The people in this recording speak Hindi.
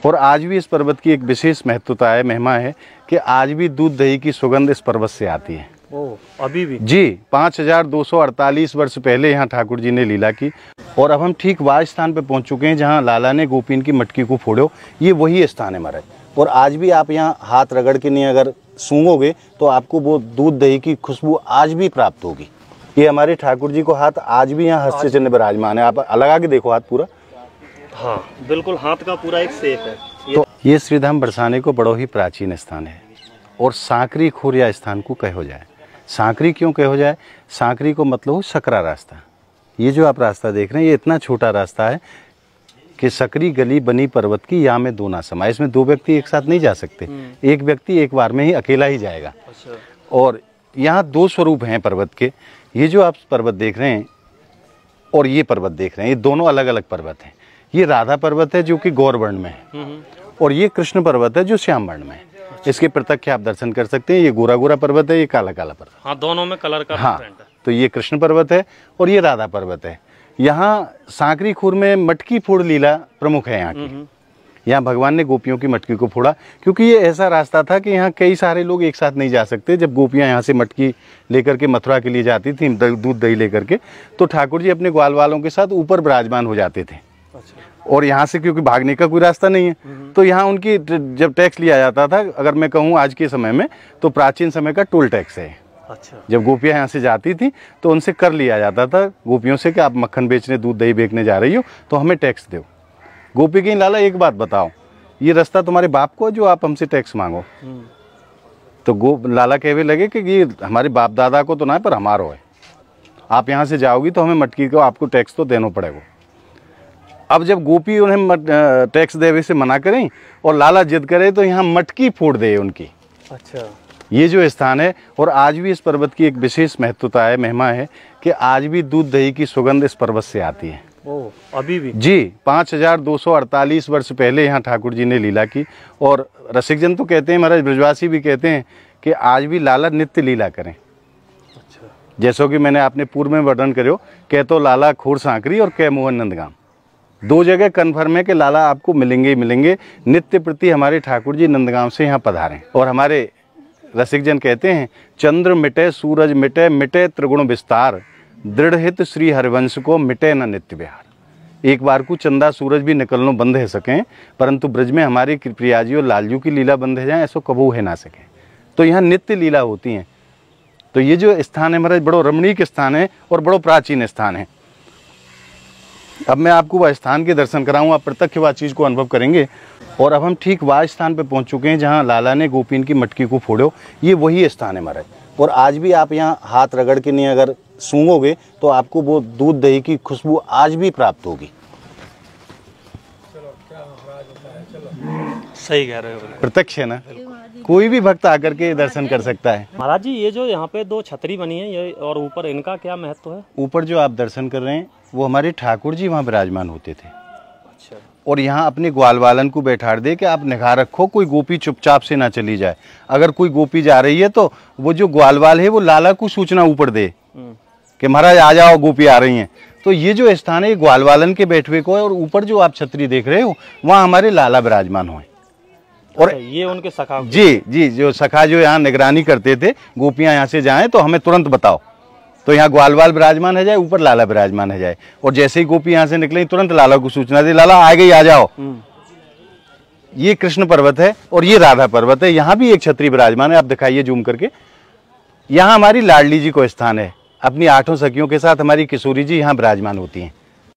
और आज भी इस पर्वत की एक विशेष महत्वता है, महिमा है कि आज भी दूध दही की सुगंध इस पर्वत से आती है। अभी भी? जी, 5248 वर्ष पहले यहाँ ठाकुर जी ने लीला की। और अब हम ठीक वह स्थान पे पहुँच चुके हैं जहाँ लाला ने गोपीन की मटकी को फोड़ो। ये वही स्थान है महाराज। और आज भी आप यहाँ हाथ रगड़ के नहीं अगर सूंघोगे तो आपको वो दूध दही की खुशबू आज भी प्राप्त होगी। ये हमारे ठाकुर जी को हाथ आज भी यहाँ हस्त चिन्ह विराजमान है। आप लगा के देखो हाथ पूरा। हाँ बिल्कुल, हाथ का पूरा एक शेप है। तो ये श्रीधाम बरसाने को बड़ो ही प्राचीन स्थान है। और सांकरी खोरिया स्थान को कहो जाए। सांकरी क्यों कहो जाए? सांकरी को मतलब हो सकरा रास्ता। ये जो आप रास्ता देख रहे हैं ये इतना छोटा रास्ता है कि सकरी गली बनी पर्वत की, यहाँ में दो ना समाये। इसमें दो व्यक्ति एक साथ नहीं जा सकते, एक व्यक्ति एक बार में ही अकेला ही जाएगा। और यहाँ दो स्वरूप हैं पर्वत के। ये जो आप पर्वत देख रहे हैं और ये पर्वत देख रहे हैं, ये दोनों अलग अलग पर्वत हैं। ये राधा पर्वत है जो कि गौर वर्ण में है, और ये कृष्ण पर्वत है जो श्याम वर्ण में है। इसके प्रत्यक्ष आप दर्शन कर सकते हैं। ये गोरा गोरा पर्वत है, ये काला काला पर्वत। हाँ, दोनों में कलर का हाँ, तो ये कृष्ण पर्वत है और ये राधा पर्वत है। यहाँ सांकरी खूर में मटकी फोड़ लीला प्रमुख है यहाँ की। यहाँ भगवान ने गोपियों की मटकी को फोड़ा, क्योंकि ये ऐसा रास्ता था कि यहाँ कई सारे लोग एक साथ नहीं जा सकते। जब गोपियाँ यहाँ से मटकी लेकर के मथुरा के लिए जाती थी दूध दही लेकर के, तो ठाकुर जी अपने ग्वाल वालों के साथ ऊपर विराजमान हो जाते थे। और यहाँ से क्योंकि भागने का कोई रास्ता नहीं है, तो यहाँ उनकी जब टैक्स लिया जाता था, अगर मैं कहूँ आज के समय में, तो प्राचीन समय का टोल टैक्स है। अच्छा। जब गोपियाँ यहाँ से जाती थी तो उनसे कर लिया जाता था गोपियों से कि आप मक्खन बेचने दूध दही बेचने जा रही हो तो हमें टैक्स दो। गोपी कहीं लाला एक बात बताओ, ये रास्ता तुम्हारे बाप को जो आप हमसे टैक्स मांगो? तो लाला कहने लगे कि ये हमारे बाप दादा को तो ना, पर हमारो है। आप यहाँ से जाओगी तो हमें मटकी को आपको टैक्स तो देना पड़ेगा। अब जब गोपी उन्हें टैक्स देवे से मना करें और लाला जिद करे तो यहाँ मटकी फोड़ दे उनकी। अच्छा। ये जो स्थान है, और आज भी इस पर्वत की एक विशेष महत्वता है, महिमा है कि आज भी दूध दही की सुगंध इस पर्वत से आती है। अभी भी? जी, 5248 वर्ष पहले यहाँ ठाकुर जी ने लीला की। और रसिकजन तो कहते हैं, महाराज ब्रजवासी भी कहते हैं कि आज भी लाला नित्य लीला करें। अच्छा। जैसो कि मैंने आपने पूर्व में वर्णन करो, कह तो लाला खोर सांकरी और कह मोहन नंदगाम। दो जगह कन्फर्म है कि लाला आपको मिलेंगे ही मिलेंगे। नित्य प्रति हमारे ठाकुर जी नंदगांव से यहाँ पधारें। और हमारे रसिकजन कहते हैं, चंद्र मिटे सूरज मिटे, मिटे त्रिगुण विस्तार, दृढ़ हित श्री हरिवंश को मिटे न नित्य विहार। एक बार को चंदा सूरज भी निकलनो बंद है सकें, परंतु ब्रज में हमारी प्रियाजी और लालजू की लीला बंद है जाए, ऐसो कबू है ना सके। तो यहाँ नित्य लीला होती हैं। तो ये जो स्थान है महाराज, बड़ो रमणीक स्थान है और बड़ो प्राचीन स्थान है। अब मैं आपको वह स्थान के दर्शन कराऊँ, आप प्रत्यक्ष वह चीज़ को अनुभव करेंगे। और अब हम ठीक वह स्थान पे पहुंच चुके हैं जहां लाला ने गोपीन की मटकी को फोड़ो। ये वही स्थान है महाराज। और आज भी आप यहाँ हाथ रगड़ के नहीं अगर सूंघोगे तो आपको वो दूध दही की खुशबू आज भी प्राप्त होगी। सही कह रहे हो, प्रत्यक्ष है ना, कोई भी भक्त आकर के दर्शन कर सकता है। महाराज जी, ये जो यहाँ पे दो छतरी बनी है ये, और ऊपर इनका क्या महत्व है? ऊपर जो आप दर्शन कर रहे हैं वो हमारे ठाकुर जी वहाँ विराजमान होते थे। अच्छा। और यहाँ अपने ग्वाल वालन को बैठाड़ दे कि आप निगाह रखो, कोई गोपी चुपचाप से ना चली जाए। अगर कोई गोपी जा रही है तो वो जो ग्वाल वाल है वो लाला को सूचना ऊपर दे कि महाराज आ जाओ, गोपी आ रही हैं। तो ये जो स्थान है ग्वाल वालन के बैठवे को है। और ऊपर जो आप छतरी देख रहे हो वहाँ हमारे लाला विराजमान हुए। और ये उनके सखा? जी जी, जो सखा जो यहाँ निगरानी करते थे, गोपियाँ यहाँ से जाएं तो हमें तुरंत बताओ। तो यहाँ ग्वालवाल विराजमान है जाए, ऊपर लाला विराजमान है जाए। और जैसे ही गोपी यहाँ से निकले तुरंत लाला को सूचना दे, लाला आ गई, आ जाओ। ये कृष्ण पर्वत है और ये राधा पर्वत है। यहाँ भी एक छतरी विराजमान है, आप दिखाइए जूम करके। यहाँ हमारी लाडली जी को स्थान है। अपनी 8 सखियों के साथ हमारी किशोरी जी यहाँ विराजमान होती हैं।